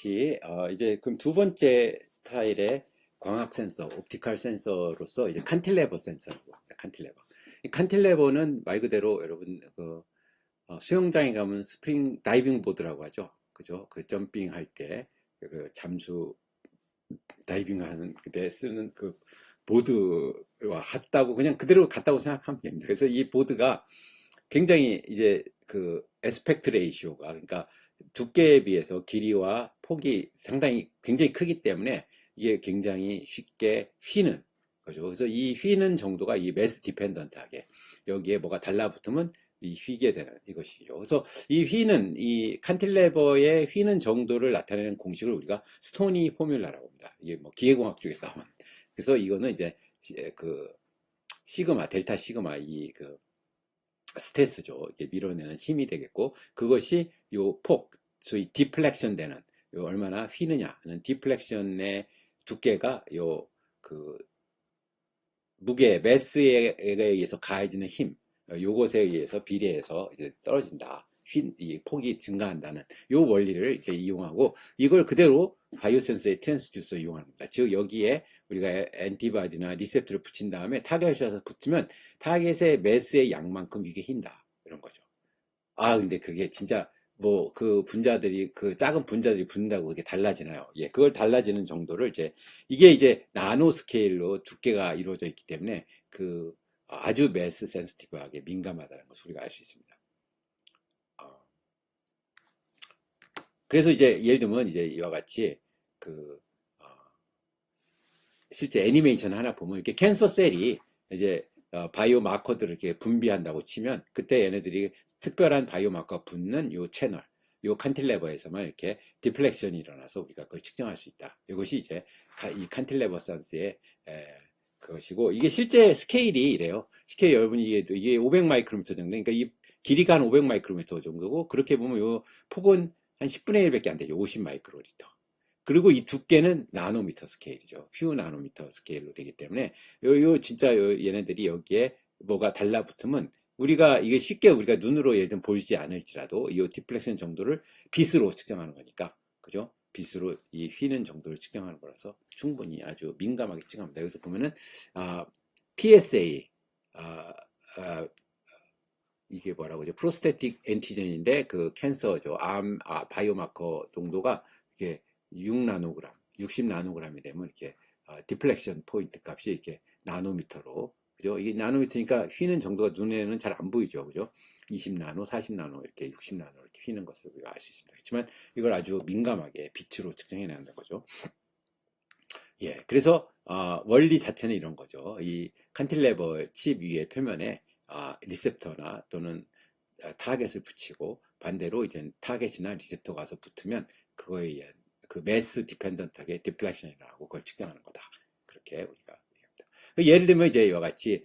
같이 이제 그럼 두 번째 스타일의 광학 센서, 옵티컬 센서로서 이제 칸틸레버 센서라고 합니다. 칸틸레버. 이 칸틸레버는 말 그대로 여러분 그 수영장에 가면 스프링 다이빙 보드라고 하죠. 그죠? 그 점핑 할 때 그 잠수 다이빙 하는 그때 쓰는 그 보드와 같다고 그냥 그대로 같다고 생각하면 됩니다. 그래서 이 보드가 굉장히 이제 그 에스펙트 레이시오가 그러니까 두께에 비해서 길이와 폭이 상당히 굉장히 크기 때문에 이게 굉장히 쉽게 휘는 거죠. 그래서 이 휘는 정도가 이 매스 디펜던트하게 여기에 뭐가 달라붙으면 이 휘게 되는 이것이죠. 그래서 이 휘는 이 칸틸레버의 휘는 정도를 나타내는 공식을 우리가 스토니 포뮬라라고 합니다. 이게 뭐 기계공학 쪽에서 나온. 그래서 이거는 이제 그 시그마 델타 시그마 이그 스트레스죠. 이게 밀어내는 힘이 되겠고 그것이 요 폭, 소위 디플렉션 되는 요 얼마나 휘느냐는 디플렉션의 두께가 요 그 무게 매스에 의해서 가해지는 힘 요것에 의해서 비례해서 이제 떨어진다. 이 폭이 증가한다는 요 원리를 이제 이용하고 이걸 그대로 바이오 센서의 트랜스듀서에 이용합니다. 즉 여기에 우리가 엔티바디나 리셉터를 붙인 다음에 타겟에 와서 붙으면 타겟의 매스의 양만큼 이게 흰다 이런 거죠. 아 근데 그게 진짜 뭐 그 분자들이 그 작은 분자들이 붙는다고 그게 달라지나요? 예, 그걸 달라지는 정도를 이제 이게 이제 나노 스케일로 두께가 이루어져 있기 때문에 그 아주 매스 센시티브하게 민감하다는 것을 우리가 알 수 있습니다. 그래서 이제 예를 들면 이제 이와 같이 그 실제 애니메이션 하나 보면 이렇게 캔서 셀이 이제 바이오 마커들을 이렇게 분비한다고 치면 그때 얘네들이 특별한 바이오 마커가 붙는 요 채널, 요 칸틸레버에서만 이렇게 디플렉션이 일어나서 우리가 그걸 측정할 수 있다. 이것이 이제 이 칸틸레버 선스의 그것이고 이게 실제 스케일이 이래요. 스케일 여러분이 이게 500 마이크로미터 정도. 그러니까 이 길이가 한 500 마이크로미터 정도고 그렇게 보면 요 폭은 한 10분의 1밖에 안 되죠. 50 마이크로리터. 그리고 이 두께는 나노미터 스케일이죠. 퓨 나노미터 스케일로 되기 때문에 진짜 얘네들이 여기에 뭐가 달라붙으면 우리가 이게 쉽게 우리가 눈으로 예를 들면 보이지 않을지라도 이 디플렉션 정도를 빛으로 측정하는 거니까 그죠? 빛으로 이 휘는 정도를 측정하는 거라서 충분히 아주 민감하게 측정합니다. 여기서 보면은 PSA 이게 뭐라고 하죠? 프로스테틱 엔티젠인데 그 캔서죠. 바이오마커 농도가 이게 6나노그램, 60나노그램이 되면 이렇게 디플렉션 포인트 값이 이렇게 나노미터로 그죠? 이게 나노미터니까 휘는 정도가 눈에는 잘 안 보이죠, 그죠? 20나노, 40나노 이렇게 60나노 이렇게 휘는 것을 우리가 알 수 있습니다. 그렇지만 이걸 아주 민감하게 빛으로 측정해낸다는 거죠. 예, 그래서 원리 자체는 이런 거죠. 이 칸틸레버 칩 위에 표면에 리셉터나 또는 타겟을 붙이고 반대로 이제 타겟이나 리셉터가 와서 붙으면 그거에 의한 그 매스 디펜던트하게 디플렉션이라고 그걸 측정하는 거다. 그렇게 우리가 얘기합니다. 예를 들면 이제 이와 같이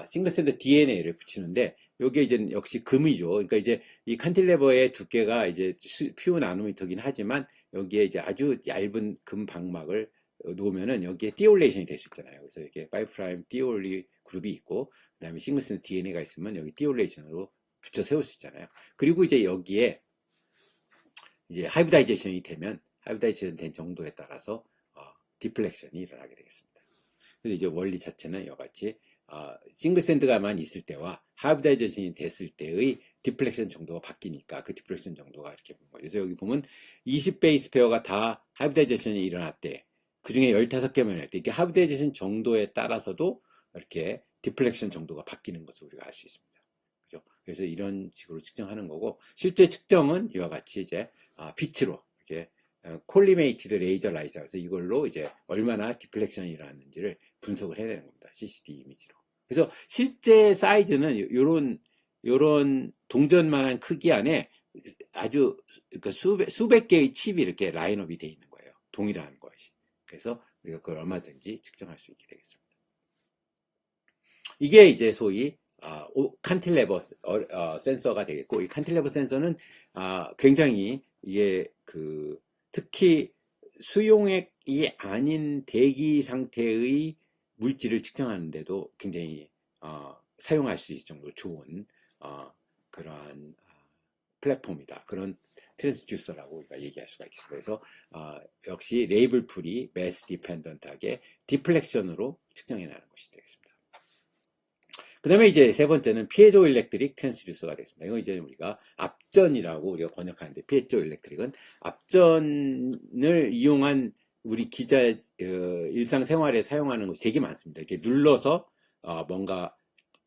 싱글 샌드 DNA를 붙이는데 여기 이제 역시 금이죠. 그러니까 이제 이 칸틸레버의 두께가 이제 퓨 나노미터긴 하지만 여기에 이제 아주 얇은 금 방막을 놓으면은 여기에 띠올레이션이 될 수 있잖아요. 그래서 이렇게 5' 띠올리 그룹이 있고 그다음에 싱글 샌드 DNA가 있으면 여기 띠올레이션으로 붙여 세울 수 있잖아요. 그리고 이제 여기에 이제 하이브다이제이션이 되면 하이브다이제이션 된 정도에 따라서 디플렉션이 일어나게 되겠습니다. 그래서 이제 원리 자체는 이와 같이 싱글 샌드가만 있을 때와 하이브다이제이션이 됐을 때의 디플렉션 정도가 바뀌니까 그 디플렉션 정도가 이렇게 보는 거예요. 그래서 여기 보면 20베이스 페어가 다 하이브다이제이션이 일어났대. 그 중에 15개만 할 때 이게 하이브다이제이션 정도에 따라서도 이렇게 디플렉션 정도가 바뀌는 것을 우리가 알 수 있습니다. 그죠? 그래서 이런 식으로 측정하는 거고 실제 측정은 이와 같이 이제 빛으로 이렇게 콜리메이티드 레이저 라이저 그래서 이걸로 이제 얼마나 디플렉션이 일어났는지를 분석을 해야 되는 겁니다. CCD 이미지로. 그래서 실제 사이즈는 요런 동전만한 크기 안에 아주 그러니까 수백 개의 칩이 이렇게 라인업이 되어 있는 거예요. 동일한 것이. 그래서 우리가 그걸 얼마든지 측정할 수 있게 되겠습니다. 이게 이제 소위 칸틸레버 센서가 되겠고 이 칸틸레버 센서는 굉장히 이게 그 특히 수용액이 아닌 대기 상태의 물질을 측정하는데도 굉장히 사용할 수 있을 정도로 좋은 그러한 플랫폼이다. 그런 트랜스듀서라고 우리가 얘기할 수가 있겠습니다. 그래서 역시 레이블 풀이 매스 디펜던트하게 디플렉션으로 측정해 나가는 것이 되겠습니다. 그 다음에 이제 세 번째는 피에조 일렉트릭 트랜스듀서가 되겠습니다. 이거 이제 우리가 앞전이라고 우리가 번역하는데, 피에조 일렉트릭은 앞전을 이용한 우리 기자 일상생활에 사용하는 것이 되게 많습니다. 이렇게 눌러서 뭔가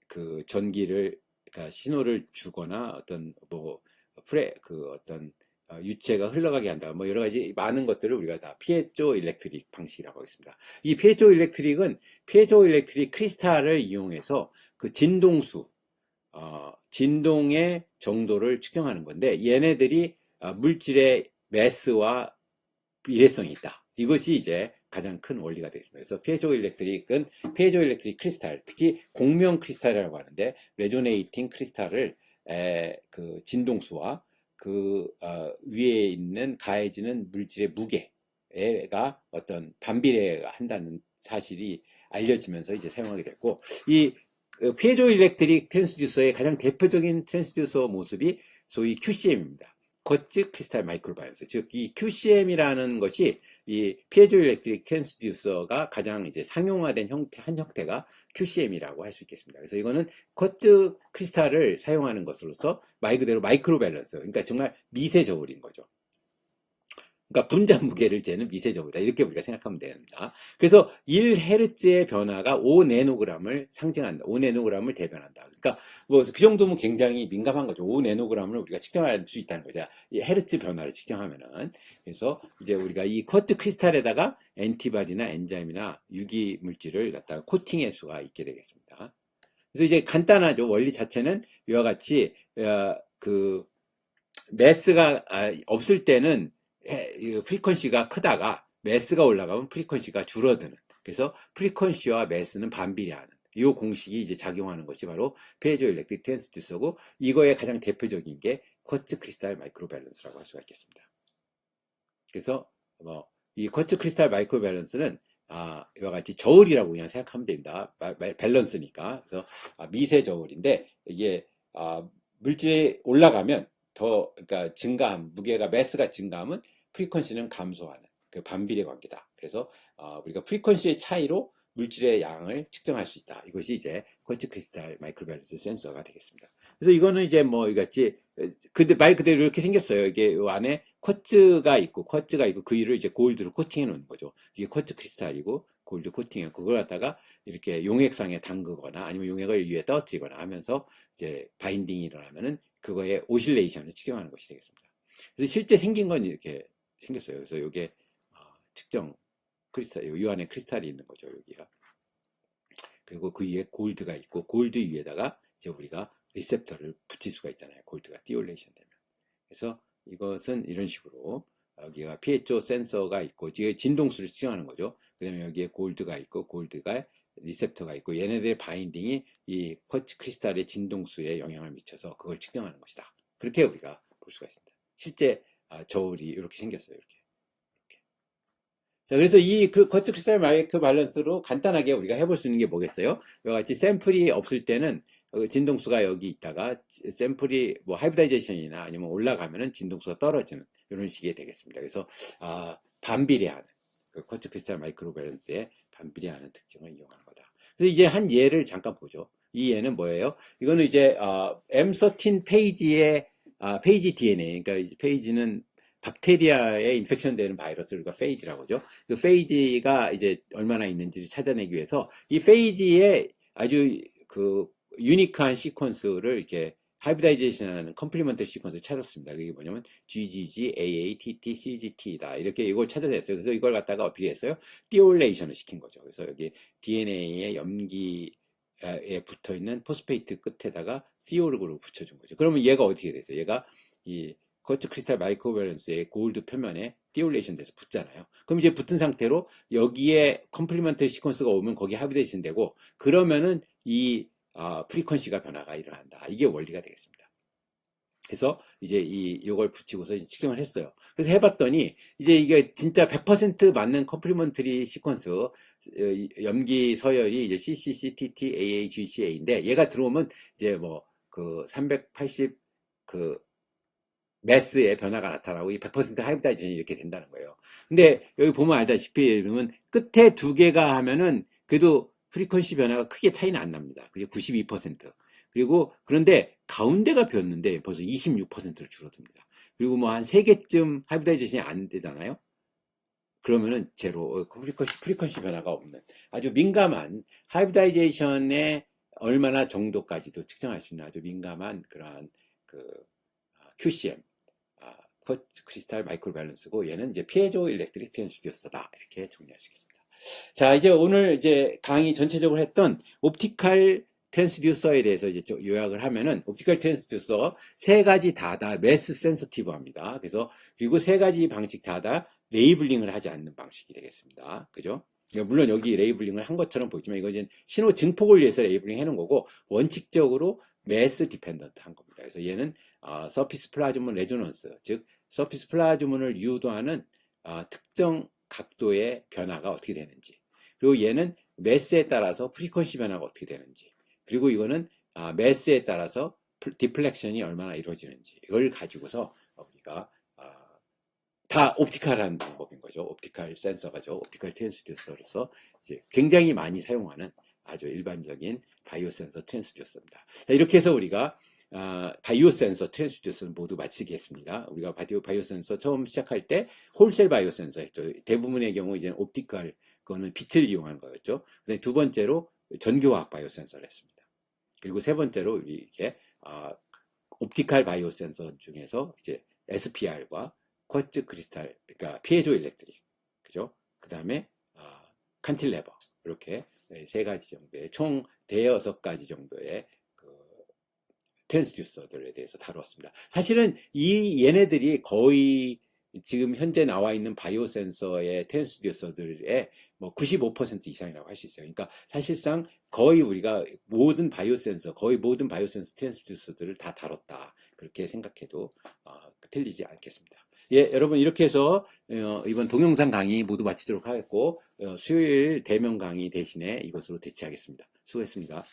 그 전기를, 그러니까 신호를 주거나 어떤 뭐 어떤 유체가 흘러가게 한다. 뭐 여러 가지 많은 것들을 우리가 다 피에조 일렉트릭 방식이라고 하겠습니다. 이 피에조 일렉트릭은 피에조 일렉트릭 크리스탈을 이용해서 그 진동수, 진동의 정도를 측정하는 건데, 얘네들이 물질의 매스와 비례성이 있다. 이것이 이제 가장 큰 원리가 되겠습니다. 그래서 피에조 일렉트릭은 피에조 일렉트릭 크리스탈, 특히 공명 크리스탈이라고 하는데, 레조네이팅 크리스탈을 그 진동수와 그 위에 있는 가해지는 물질의 무게가 어떤 반비례가 한다는 사실이 알려지면서 이제 사용하게 됐고, 이 피에조 일렉트릭 트랜스듀서의 가장 대표적인 트랜스듀서 모습이 소위 QCM입니다. 쿼츠 크리스탈 마이크로 바이오스. 즉, 이 QCM이라는 것이 이 피에조 일렉트릭 트랜스듀서가 가장 이제 상용화된 한 형태가 QCM이라고 할 수 있겠습니다. 그래서 이거는 쿼츠 크리스탈을 사용하는 것으로서 말 그대로 마이크로 밸런스, 그러니까 정말 미세 저울인 거죠. 그러니까 분자 무게를 재는 미세 저울이다. 이렇게 우리가 생각하면 됩니다. 그래서 1Hz의 변화가 5내노그램을 상징한다. 5내노그램을 대변한다. 그러니까 뭐 그 정도면 굉장히 민감한 거죠. 5내노그램을 우리가 측정할 수 있다는 거죠. 이 헤르츠 변화를 측정하면은. 그래서 이제 우리가 이 쿼츠 크리스탈에다가 엔티바디나 엔자임이나 유기 물질을 갖다가 코팅할 수가 있게 되겠습니다. 그래서 이제 간단하죠. 원리 자체는 이와 같이 그 매스가 없을 때는 프리퀀시가 크다가 매스가 올라가면 프리퀀시가 줄어드는, 그래서 프리퀀시와 매스는 반비례하는 이 공식이 이제 작용하는 것이 바로 피에조 일렉트릭 트랜스듀서고, 이거의 가장 대표적인 게 쿼츠 크리스탈 마이크로 밸런스라고 할 수가 있겠습니다. 그래서 이 쿼츠 크리스탈 마이크로 밸런스는 이와 같이 저울이라고 그냥 생각하면 됩니다. 밸런스니까. 그래서 미세 저울인데, 이게 물질이 올라가면 그러니까 증가함, 무게가 매스가 증가하면 프리퀀시는 감소하는 그 반비례 관계다. 그래서 우리가 프리퀀시의 차이로 물질의 양을 측정할 수 있다. 이것이 이제 쿼츠 크리스탈 마이크로 밸런스 센서가 되겠습니다. 그래서 이거는 이제 뭐 이같이, 근데 말 그대로 이렇게 생겼어요. 이게 이 안에 쿼츠가 있고 그 위를 이제 골드로 코팅해 놓은 거죠. 이게 쿼츠 크리스탈이고 골드 코팅해, 그걸 갖다가 이렇게 용액상에 담그거나 아니면 용액을 위에 떨어뜨리거나 하면서 이제 바인딩이 일어나면은 그거의 오실레이션을 측정하는 것이 되겠습니다. 그래서 실제 생긴 건 이렇게 생겼어요. 그래서 이게 측정 크리스탈, 이 안에 크리스탈이 있는 거죠, 여기가. 그리고 그 위에 골드가 있고, 골드 위에다가 이제 우리가 리셉터를 붙일 수가 있잖아요. 골드가 띠올레이션 되면. 그래서 이것은 이런 식으로 여기가 피에조 센서가 있고, 이게 진동수를 측정하는 거죠. 그 다음에 여기에 골드가 있고, 골드가 리셉터가 있고, 얘네들의 바인딩이 이 쿼츠 크리스탈의 진동수에 영향을 미쳐서 그걸 측정하는 것이다. 그렇게 우리가 볼 수가 있습니다. 실제 저울이 이렇게 생겼어요. 이렇게. 자, 그래서 이 쿼츠 크리스탈 마이크로 밸런스로 간단하게 우리가 해볼 수 있는 게 뭐겠어요? 이와 같이 샘플이 없을 때는 진동수가 여기 있다가 샘플이 뭐 하이브리다이제이션이나 아니면 올라가면은 진동수가 떨어지는 이런 식이 되겠습니다. 그래서 반비례하는 그 쿼츠 크리스탈 마이크로 밸런스의 반비례하는 특징을 이용하는 거다. 그래서 이제 한 예를 잠깐 보죠. 이 예는 뭐예요? 이거는 이제 M13 페이지의 페이지 DNA, 그러니까 페이지는 박테리아에 인펙션 되는 바이러스를 우리가 페이지라고 하죠. 그 페이지가 이제 얼마나 있는지를 찾아내기 위해서 이 페이지에 아주 그 유니크한 시퀀스를 이렇게 하이브리다이제이션하는 컴플리먼트 시퀀스를 찾았습니다. 그게 뭐냐면 GGG, AATT, CGT다. 이렇게 이걸 찾아냈어요. 그래서 이걸 갖다가 어떻게 했어요? 띠올레이션을 시킨 거죠. 그래서 여기 DNA의 염기에 붙어 있는 포스페이트 끝에다가 티오르그를 붙여준 거죠. 그러면 얘가 어떻게 되죠? 얘가 이 쿼츠 크리스탈 마이크로 밸런스의 골드 표면에 띠올레이션 돼서 붙잖아요. 그럼 이제 붙은 상태로 여기에 컴플리먼트 시퀀스가 오면 거기 하이브리데이션 되고, 그러면은 이 프리퀀시가 변화가 일어난다. 이게 원리가 되겠습니다. 그래서 이제 이걸 붙이고서 측정을 했어요. 그래서 해봤더니 이제 이게 진짜 100% 맞는 컴플리먼터리 시퀀스, 염기 서열이 이제 CCC, TT, AA, GCA인데, 얘가 들어오면 이제 뭐 그 380 매스의 변화가 나타나고 이 100% 하이브리다이제이션이 이렇게 된다는 거예요. 근데 여기 보면 알다시피 그러면 끝에 두 개가 하면은 그래도 프리퀀시 변화가 크게 차이는 안 납니다. 그게 92%. 그리고 그런데 가운데가 비었는데 벌써 26%로 줄어듭니다. 그리고 뭐 한 세 개쯤 하이브리다이제이션이 안 되잖아요. 그러면은 제로 프리퀀시 변화가 없는 아주 민감한 하이브리다이제이션의 얼마나 정도까지도 측정할 수 있는 아주 민감한 그러한 그 QCM 크리스탈 마이크로 밸런스고 얘는 이제 피에조 일렉트릭 트랜스듀서다 이렇게 정리할 수 있겠습니다. 자, 이제 오늘 이제 강의 전체적으로 했던 옵티컬 트랜스듀서에 대해서 이제 요약을 하면은 옵티컬 트랜스듀서 세 가지 다 매스 센서티브합니다. 그래서 그리고 세 가지 방식 다 레이블링을 하지 않는 방식이 되겠습니다. 그죠? 물론 여기 레이블링을 한 것처럼 보이지만 이거 이제 신호 증폭을 위해서 레이블링 해놓은 거고 원칙적으로 매스 디펜던트 한 겁니다. 그래서 얘는 서피스 플라즈문 레조넌스, 즉 서피스 플라즈문을 유도하는 특정 각도의 변화가 어떻게 되는지, 그리고 얘는 매스에 따라서 프리퀀시 변화가 어떻게 되는지, 그리고 이거는 매스에 따라서 디플렉션이 얼마나 이루어지는지 이걸 가지고서 우리가 다 옵티컬한 방법인 거죠. 옵티컬 센서가죠. 옵티컬 트랜스듀서로서 이제 굉장히 많이 사용하는 아주 일반적인 바이오 센서 트랜스듀서입니다. 이렇게 해서 우리가 바이오 센서 트랜스듀서는 모두 마치겠습니다. 우리가 바이오 센서 처음 시작할 때 홀셀 바이오 센서 했죠. 대부분의 경우 이제 옵티컬 그거는 빛을 이용한 거였죠. 근데 두 번째로 전기화학 바이오 센서를 했습니다. 그리고 세 번째로 이렇게 옵티컬 바이오 센서 중에서 이제 SPR과 쿼츠 크리스탈, 그러니까 피에조 일렉트릭, 그죠? 그 다음에 칸틸레버 이렇게 세 가지 정도의 총 대여섯 가지 정도의 트랜스듀서들에 대해서 다루었습니다. 사실은 얘네들이 거의 지금 현재 나와 있는 바이오 센서의 트랜스듀서들의 뭐 95% 이상이라고 할 수 있어요. 그러니까 사실상 거의 우리가 모든 바이오 센서 트랜스듀서들을 다 다뤘다. 그렇게 생각해도 틀리지 않겠습니다. 예, 여러분 이렇게 해서 이번 동영상 강의 모두 마치도록 하겠고 수요일 대면 강의 대신에 이것으로 대체하겠습니다. 수고했습니다.